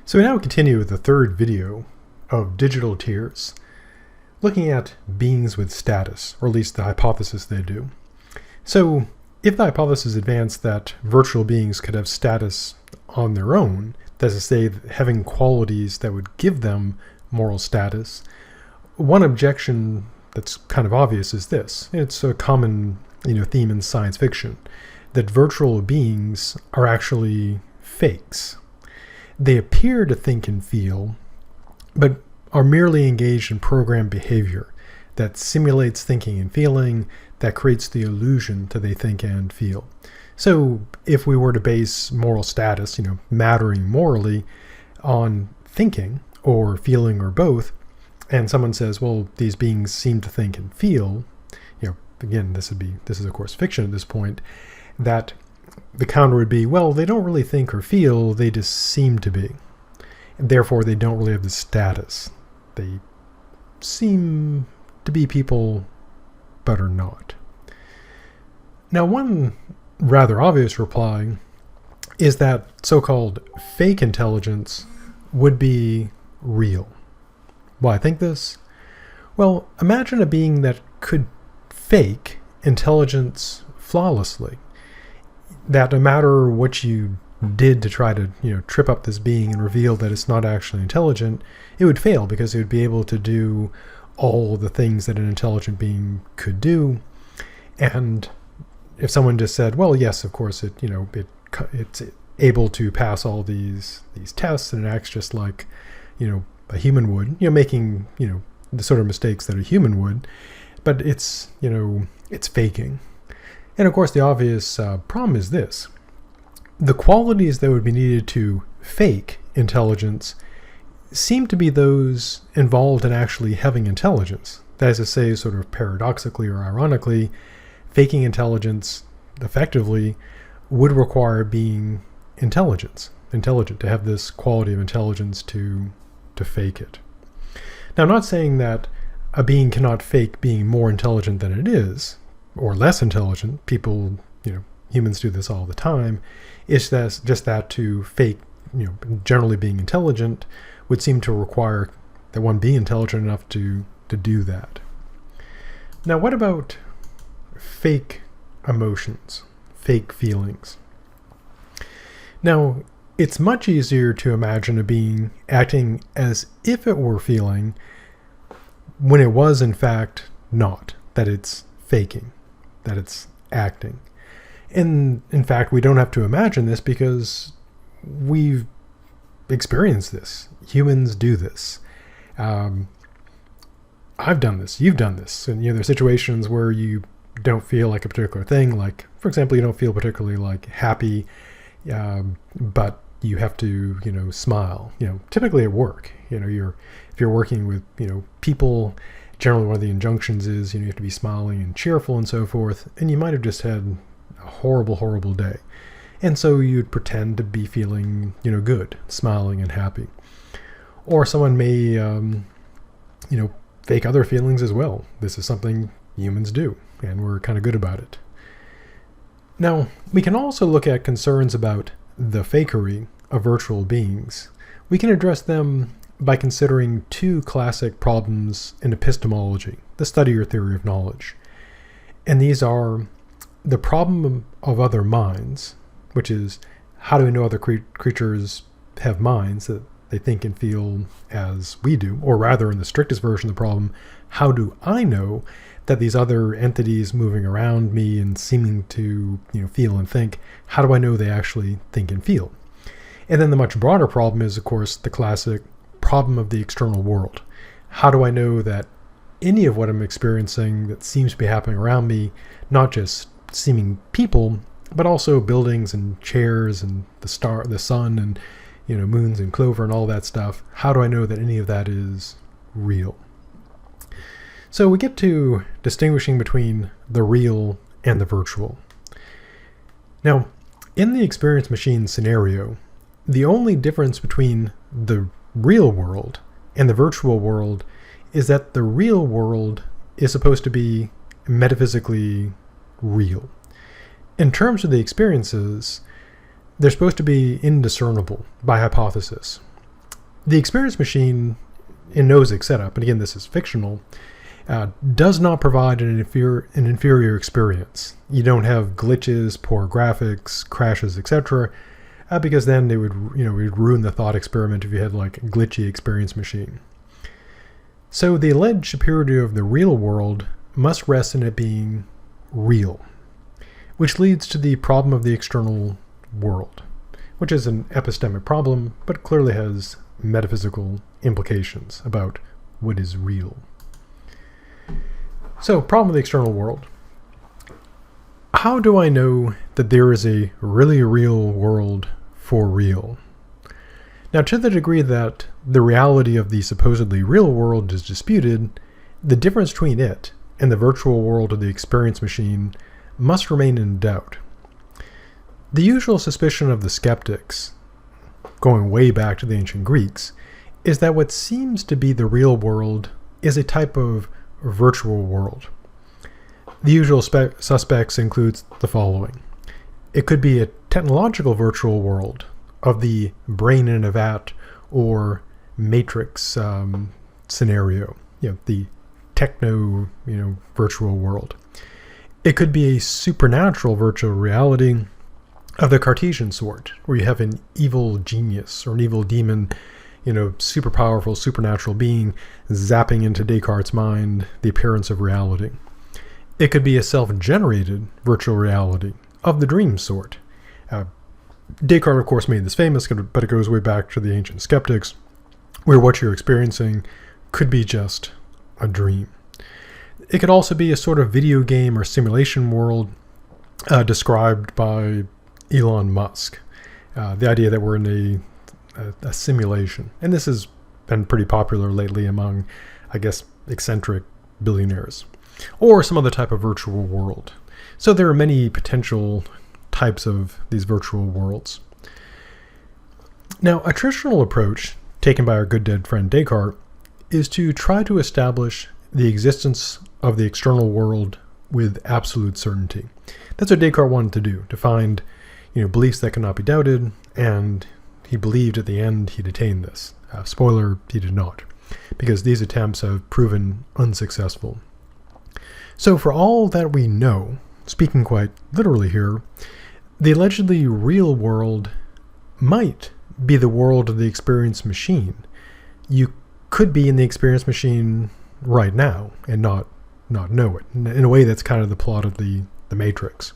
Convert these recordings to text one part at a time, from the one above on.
So we now continue with the third video of digital tiers, looking at beings with status, or at least the hypothesis they do. So if the hypothesis advanced that virtual beings could have status on their own, that is to say, having qualities that would give them moral status, one objection that's kind of obvious is this. It's a common theme in science fiction, that virtual beings are actually fakes. They appear to think and feel, but are merely engaged in programmed behavior that simulates thinking and feeling, that creates the illusion that they think and feel. So if we were to base moral status, mattering morally, on thinking or feeling or both, and someone says, well, these beings seem to think and feel, again, this is of course fiction at this point, that the counter would be, well, they don't really think or feel, they just seem to be. And therefore, they don't really have the status. They seem to be people, but are not. Now, one rather obvious reply is that so-called fake intelligence would be real. Why I think this? Well, imagine a being that could fake intelligence flawlessly. That no matter what you did to try to trip up this being and reveal that it's not actually intelligent, it would fail because it would be able to do all the things that an intelligent being could do. And if someone just said, well, yes, of course it's able to pass all these tests and it acts just like a human would, making the sort of mistakes that a human would, but it's faking. And of course, the obvious problem is this. The qualities that would be needed to fake intelligence seem to be those involved in actually having intelligence. That is to say, sort of paradoxically or ironically, faking intelligence effectively would require being intelligent, to have this quality of intelligence to fake it. Now, I'm not saying that a being cannot fake being more intelligent than it is, or less intelligent. People, humans do this all the time. It's just that to fake, generally being intelligent would seem to require that one be intelligent enough to do that. Now, what about fake emotions, fake feelings? Now, it's much easier to imagine a being acting as if it were feeling when it was in fact not, that it's faking, that it's acting. And in fact, we don't have to imagine this because we've experienced this. Humans do this. I've done this. You've done this. And there's situations where you don't feel like a particular thing. Like, for example, you don't feel particularly like happy, but you have to, smile. Typically at work. If you're working with, people. Generally, one of the injunctions is, you have to be smiling and cheerful and so forth. And you might have just had a horrible, horrible day. And so you'd pretend to be feeling, good, smiling and happy. Or someone may, fake other feelings as well. This is something humans do, and we're kind of good about it. Now, we can also look at concerns about the fakery of virtual beings. We can address them by considering two classic problems in epistemology, the study or theory of knowledge. And these are the problem of other minds, which is, how do we know other creatures have minds that they think and feel as we do? Or rather, in the strictest version of the problem, how do I know that these other entities moving around me and seeming to feel and think, how do I know they actually think and feel? And then the much broader problem is, of course, the classic problem of the external world. How do I know that any of what I'm experiencing that seems to be happening around me, not just seeming people, but also buildings and chairs and the sun and moons and clover and all that stuff, how do I know that any of that is real? So we get to distinguishing between the real and the virtual. Now, in the experience machine scenario, the only difference between the real world and the virtual world is that the real world is supposed to be metaphysically real. In terms of the experiences, they're supposed to be indiscernible by hypothesis. The experience machine in Nozick's setup, and again this is fictional, does not provide an inferior experience. You don't have glitches, poor graphics, crashes, etc., because then it would ruin the thought experiment if you had like a glitchy experience machine. So the alleged superiority of the real world must rest in it being real, which leads to the problem of the external world, which is an epistemic problem, but clearly has metaphysical implications about what is real. So, problem of the external world. How do I know that there is a really real world for real? Now, to the degree that the reality of the supposedly real world is disputed, the difference between it and the virtual world of the experience machine must remain in doubt. The usual suspicion of the skeptics, going way back to the ancient Greeks, is that what seems to be the real world is a type of virtual world. The usual suspects includes the following. It could be a technological virtual world of the brain in a vat or matrix scenario, the techno virtual world. It could be a supernatural virtual reality of the Cartesian sort, where you have an evil genius or an evil demon, super powerful supernatural being zapping into Descartes' mind the appearance of reality. It could be a self-generated virtual reality of the dream sort. Descartes, of course, made this famous, but it goes way back to the ancient skeptics, where what you're experiencing could be just a dream. It could also be a sort of video game or simulation world described by Elon Musk. The idea that we're in a simulation. And this has been pretty popular lately among, I guess, eccentric billionaires. Or some other type of virtual world. So there are many potential types of these virtual worlds. Now, a traditional approach taken by our good dead friend Descartes is to try to establish the existence of the external world with absolute certainty. That's what Descartes wanted to do, to find beliefs that cannot be doubted, and he believed at the end he'd attain this. Spoiler, he did not, because these attempts have proven unsuccessful. So for all that we know, speaking quite literally here, the allegedly real world might be the world of the experience machine. You could be in the experience machine right now and not know it. In a way, that's kind of the plot of the Matrix.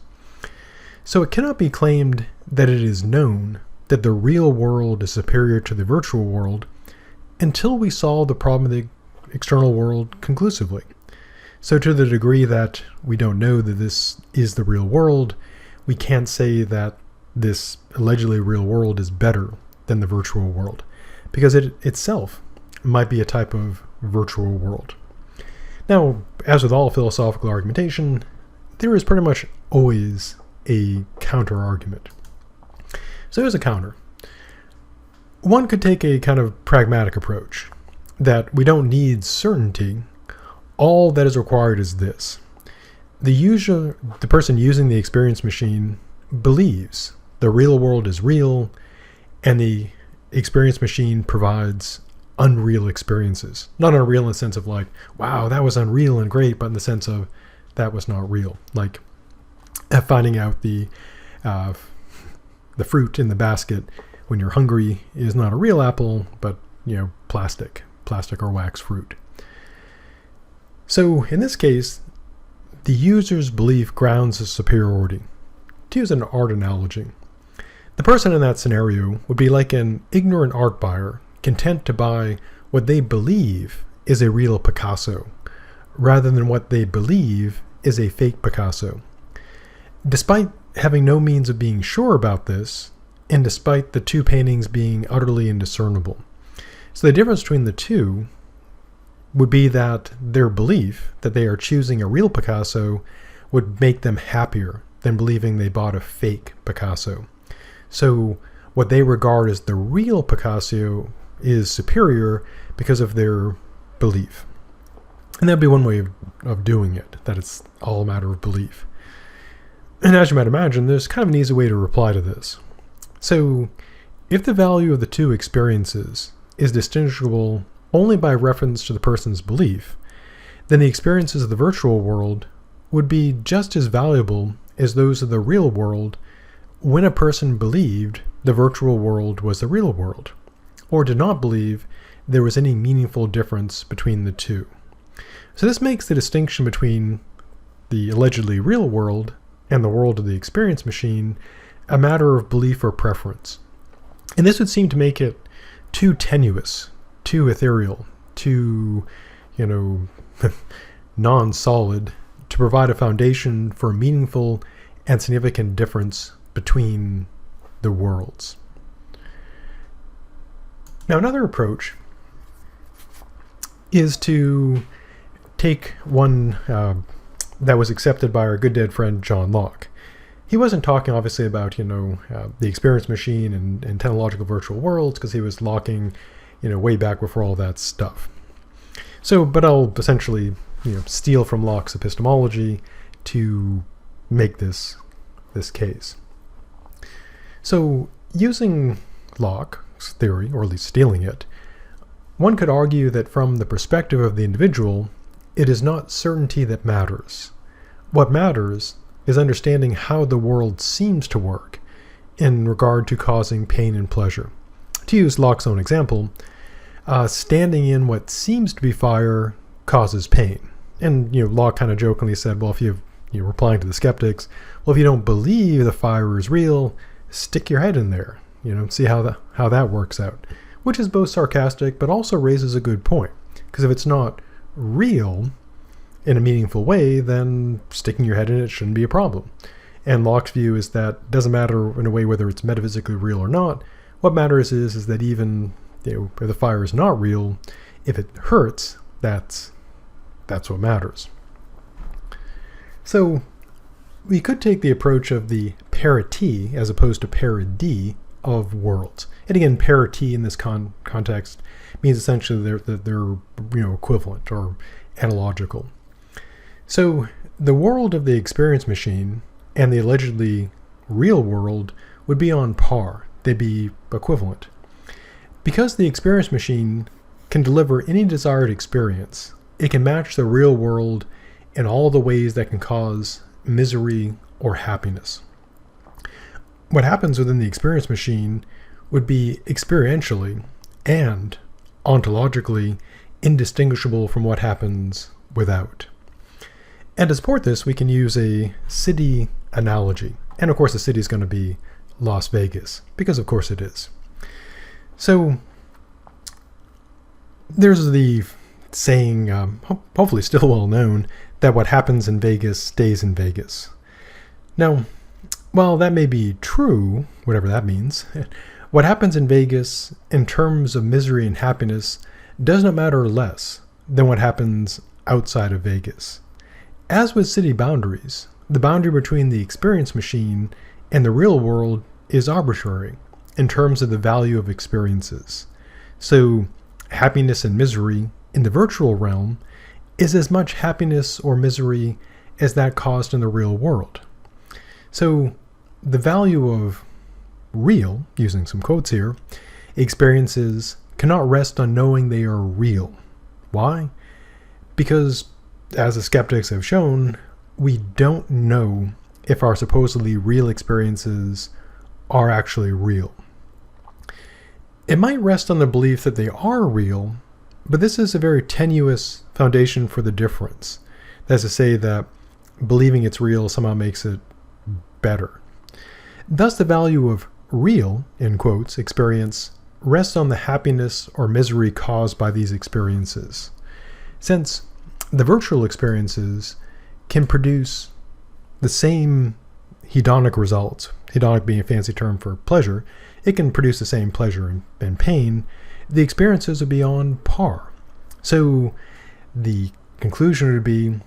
So it cannot be claimed that it is known that the real world is superior to the virtual world until we solve the problem of the external world conclusively. So to the degree that we don't know that this is the real world, we can't say that this allegedly real world is better than the virtual world, because it itself might be a type of virtual world. Now, as with all philosophical argumentation, there is pretty much always a counter-argument. So here's a counter. One could take a kind of pragmatic approach, that we don't need certainty. All that is required is this. The person using the experience machine believes the real world is real, and the experience machine provides unreal experiences. Not unreal in the sense of like, wow, that was unreal and great, but in the sense of that was not real. Like finding out the fruit in the basket when you're hungry is not a real apple, but plastic or wax fruit. So in this case, the user's belief grounds his superiority. To use an art analogy, the person in that scenario would be like an ignorant art buyer, content to buy what they believe is a real Picasso, rather than what they believe is a fake Picasso. Despite having no means of being sure about this, and despite the two paintings being utterly indiscernible. So the difference between the two would be that their belief that they are choosing a real Picasso would make them happier than believing they bought a fake Picasso. So what they regard as the real Picasso is superior because of their belief. And that'd be one way of doing it, that it's all a matter of belief. And as you might imagine, there's kind of an easy way to reply to this. So if the value of the two experiences is distinguishable only by reference to the person's belief, then the experiences of the virtual world would be just as valuable as those of the real world when a person believed the virtual world was the real world, or did not believe there was any meaningful difference between the two. So this makes the distinction between the allegedly real world and the world of the experience machine a matter of belief or preference. And this would seem to make it too tenuous, too ethereal, too, non-solid to provide a foundation for a meaningful and significant difference between the worlds. Now, another approach is to take one that was accepted by our good dead friend John Locke. He wasn't talking, obviously, about the experience machine and teleological virtual worlds, because he was locking, way back before all that stuff. So, but I'll essentially, steal from Locke's epistemology to make this case. So, using Locke's theory, or at least stealing it, one could argue that from the perspective of the individual, it is not certainty that matters. What matters is understanding how the world seems to work in regard to causing pain and pleasure. To use Locke's own example, standing in what seems to be fire causes pain. And Locke kind of jokingly said, well, if you're replying to the skeptics, well, if you don't believe the fire is real, stick your head in there, see how that works out. Which is both sarcastic, but also raises a good point. Because if it's not real in a meaningful way, then sticking your head in it shouldn't be a problem. And Locke's view is that it doesn't matter in a way whether it's metaphysically real or not. What matters is that even if the fire is not real, if it hurts, that's what matters. So we could take the approach of the ParaT as opposed to ParaD of worlds. And again, ParaT in this context means essentially they're equivalent or analogical. So the world of the experience machine and the allegedly real world would be on par. They'd be equivalent. Because the experience machine can deliver any desired experience, it can match the real world in all the ways that can cause misery or happiness. What happens within the experience machine would be experientially and ontologically indistinguishable from what happens without. And to support this, we can use a city analogy. And of course, the city is going to be Las Vegas, because of course it is. So there's the saying, hopefully still well known, that what happens in Vegas stays in Vegas. Now, while that may be true, whatever that means, what happens in Vegas in terms of misery and happiness does not matter less than what happens outside of Vegas. As with city boundaries, the boundary between the experience machine and the real world is arbitrary in terms of the value of experiences. So happiness and misery in the virtual realm is as much happiness or misery as that caused in the real world. So the value of real, using some quotes here, experiences cannot rest on knowing they are real. Why? Because, as the skeptics have shown, we don't know if our supposedly real experiences are actually real. It might rest on the belief that they are real, but this is a very tenuous foundation for the difference. That's to say that believing it's real somehow makes it better. Thus, the value of real, in quotes, experience rests on the happiness or misery caused by these experiences. Since the virtual experiences can produce the same hedonic results, hedonic being a fancy term for pleasure, it can produce the same pleasure and pain, the experiences would be on par. So the conclusion would be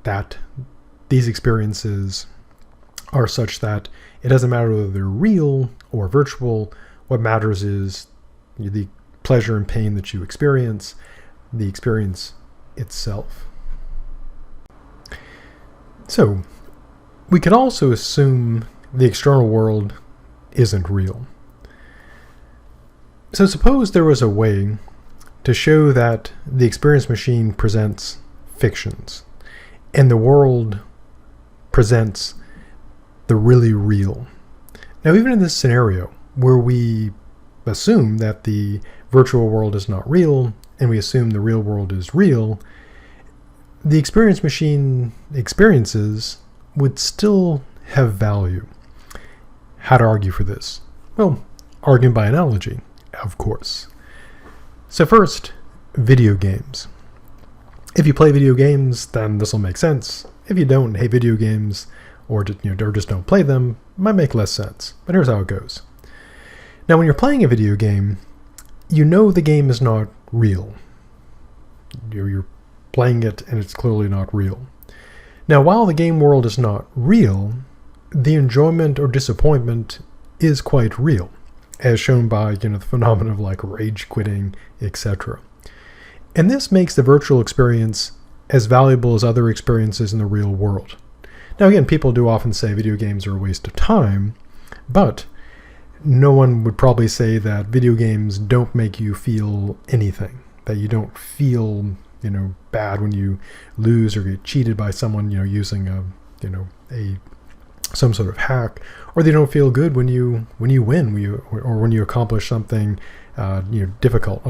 that these experiences are such that it doesn't matter whether they're real or virtual. What matters is the pleasure and pain that you experience, the experience itself. So we could also assume the external world isn't real. So suppose there was a way to show that the experience machine presents fictions and the world presents the really real. Now, even in this scenario where we assume that the virtual world is not real and we assume the real world is real, the experience machine experiences would still have value. How to argue for this? Well, arguing by analogy, of course. So first, video games. If you play video games, then this will make sense. If you don't hate video games or just don't play them, it might make less sense. But here's how it goes. Now, when you're playing a video game, you know the game is not real. You're playing it and it's clearly not real. Now, while the game world is not real, the enjoyment or disappointment is quite real, as shown by the phenomenon of like rage quitting, etc. And this makes the virtual experience as valuable as other experiences in the real world. Now again, people do often say video games are a waste of time, but no one would probably say that video games don't make you feel anything, that you don't feel bad when you lose or get cheated by someone using some sort of hack, or they don't feel good when you win, or when you accomplish something difficult,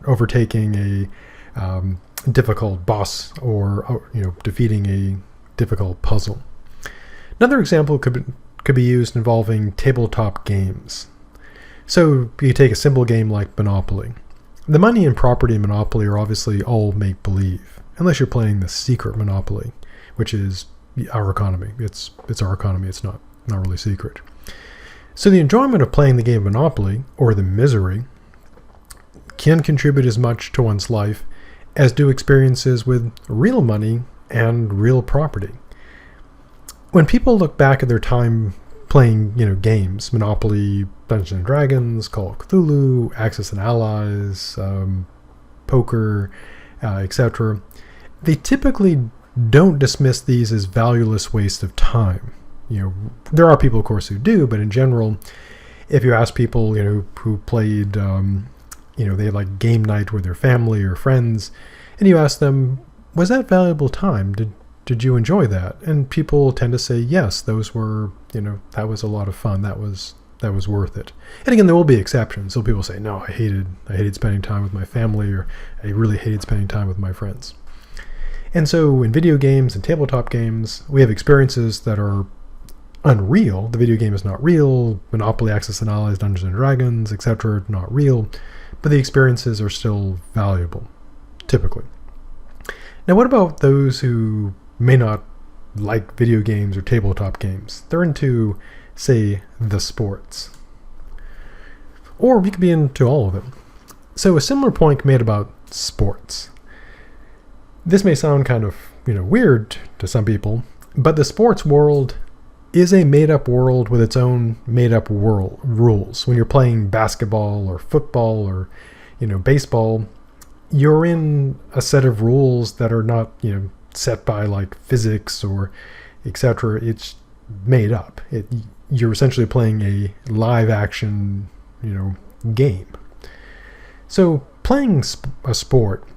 overtaking a difficult boss, or defeating a difficult puzzle. Another example could be used involving tabletop games. So you take a simple game like Monopoly. The money and property in Monopoly are obviously all make-believe, unless you're playing the secret Monopoly, which is our economy. It's our economy. It's not really secret. So the enjoyment of playing the game Monopoly, or the misery, can contribute as much to one's life as do experiences with real money and real property. When people look back at their time playing, games, Monopoly, Dungeons and Dragons, Call of Cthulhu, Axis and Allies, poker, etc., they typically don't dismiss these as valueless waste of time. There are people, of course, who do, but in general, if you ask people, who played, they had like game night with their family or friends, and you ask them, was that valuable time? Did you enjoy that? And people tend to say, yes, those were, that was a lot of fun. That was worth it. And again, there will be exceptions. So people say, no, I hated spending time with my family, or I really hated spending time with my friends. And so in video games and tabletop games, we have experiences that are unreal. The video game is not real. Monopoly, Axis and Allies, Dungeons and Dragons, etc., not real. But the experiences are still valuable, typically. Now, what about those who may not like video games or tabletop games? They're into, say, the sports. Or we could be into all of them. So a similar point made about sports. This may sound kind of, weird to some people, but the sports world is a made-up world with its own made-up rules. When you're playing basketball or football or, baseball, you're in a set of rules that are not, set by like physics or etc. It's made up. You're essentially playing a live action, game. So playing a sport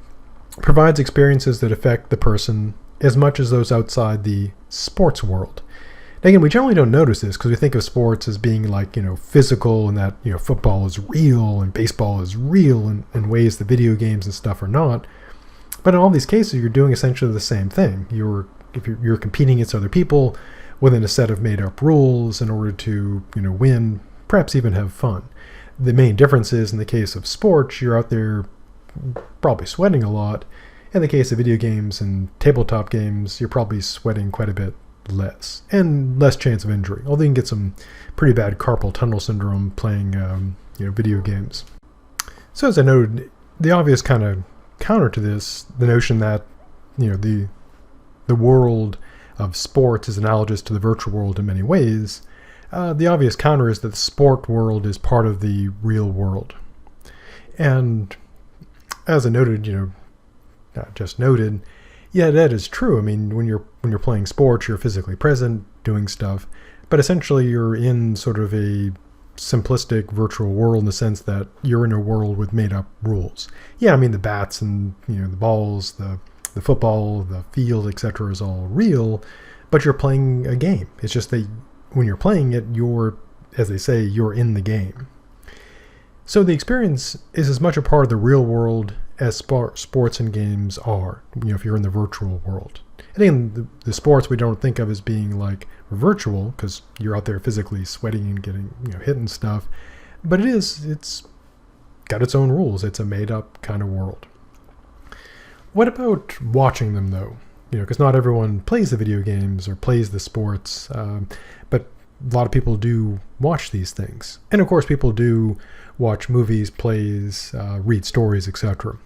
provides experiences that affect the person as much as those outside the sports world. Now, again, we generally don't notice this because we think of sports as being like, physical, and that, football is real and baseball is real in ways that video games and stuff are not. But in all these cases, you're doing essentially the same thing. You're competing against other people within a set of made-up rules in order to, win, perhaps even have fun. The main difference is, in the case of sports, you're out there probably sweating a lot. In the case of video games and tabletop games, you're probably sweating quite a bit less, and less chance of injury. Although you can get some pretty bad carpal tunnel syndrome playing, video games. So as I noted, the obvious kind of counter to this, the notion that, the world of sports is analogous to the virtual world in many ways, the obvious counter is that the sport world is part of the real world. And as I noted, yeah, that is true. I mean, when you're playing sports, you're physically present, doing stuff, but essentially you're in sort of a simplistic virtual world in the sense that you're in a world with made up rules. Yeah, I mean the bats and the balls, the football, the field, etc. is all real, but you're playing a game. It's just that when you're playing it, you're, as they say, you're in the game. So the experience is as much a part of the real world as sports and games are, if you're in the virtual world. And again, the sports we don't think of as being like virtual because you're out there physically sweating and getting hit and stuff, but it's got its own rules. It's a made up kind of world. What about watching them though? Because not everyone plays the video games or plays the sports, but a lot of people do watch these things. And of course people do watch movies, plays, read stories, etc.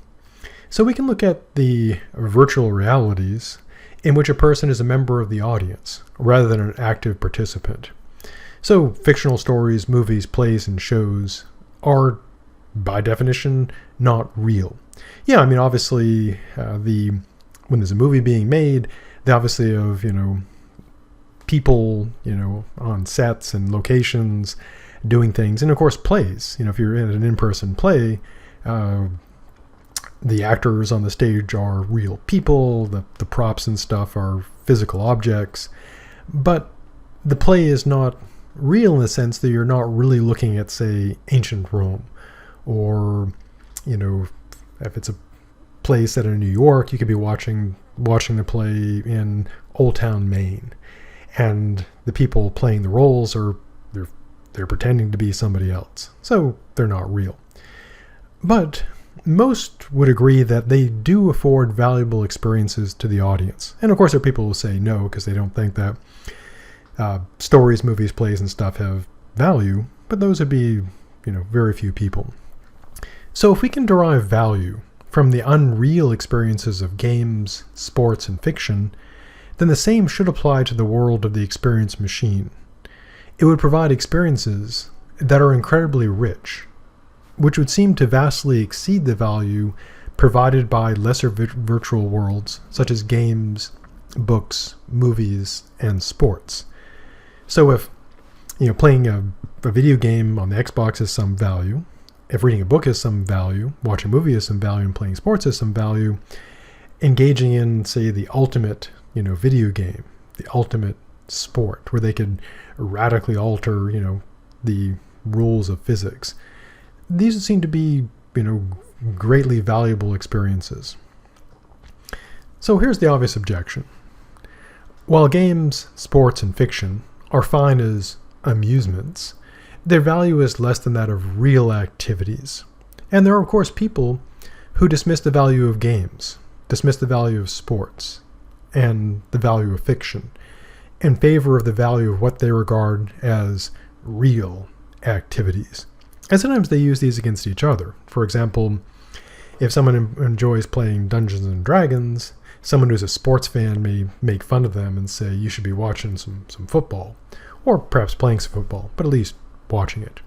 So we can look at the virtual realities in which a person is a member of the audience rather than an active participant. So fictional stories, movies, plays, and shows are by definition not real. Yeah, I mean obviously when there's a movie being made, they obviously have people on sets and locations doing things, and of course plays. If you're in an in-person play, the actors on the stage are real people, the props and stuff are physical objects, but the play is not real in the sense that you're not really looking at, say, ancient Rome, or if it's a play set in New York, you could be watching the play in Old Town Maine, and the people playing the roles are they're pretending to be somebody else, so they're not real. But most would agree that they do afford valuable experiences to the audience. And of course there are people who say no because they don't think that stories, movies, plays, and stuff have value, but those would be very few people. So if we can derive value from the unreal experiences of games, sports, and fiction, then the same should apply to the world of the experience machine. It would provide experiences that are incredibly rich, which would seem to vastly exceed the value provided by lesser virtual worlds such as games, books, movies, and sports. So if playing a video game on the Xbox has some value, if reading a book has some value, watching a movie has some value, and playing sports has some value, engaging in, say, the ultimate video game, the ultimate sport, where they could radically alter the rules of physics, these seem to be greatly valuable experiences. So here's the obvious objection. While games, sports, and fiction are fine as amusements, their value is less than that of real activities. And there are of course people who dismiss the value of games, dismiss the value of sports, and the value of fiction in favor of the value of what they regard as real activities. And sometimes they use these against each other. For example, if someone enjoys playing Dungeons and Dragons, someone who's a sports fan may make fun of them and say, you should be watching some football, or perhaps playing some football, but at least watching it.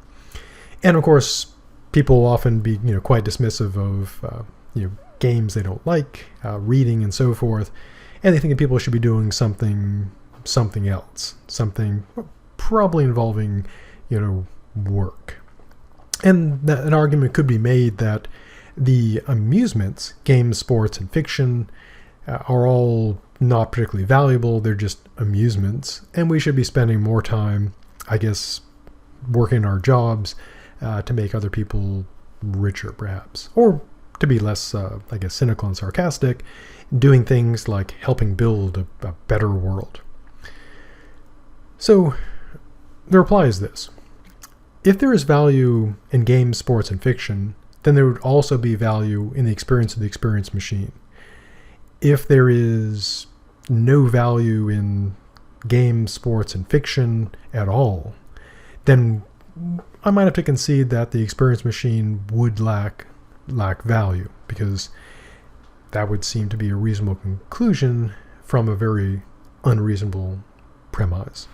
And of course, people will often be quite dismissive of games they don't like, reading and so forth, and they think that people should be doing something else, something probably involving work. And an argument could be made that the amusements, games, sports, and fiction, are all not particularly valuable. They're just amusements, and we should be spending more time, I guess, working our jobs to make other people richer, perhaps. Or to be less, cynical and sarcastic, doing things like helping build a better world. So the reply is this. If there is value in games, sports, and fiction, then there would also be value in the experience of the experience machine. If there is no value in games, sports, and fiction at all, then I might have to concede that the experience machine would lack value, because that would seem to be a reasonable conclusion from a very unreasonable premise.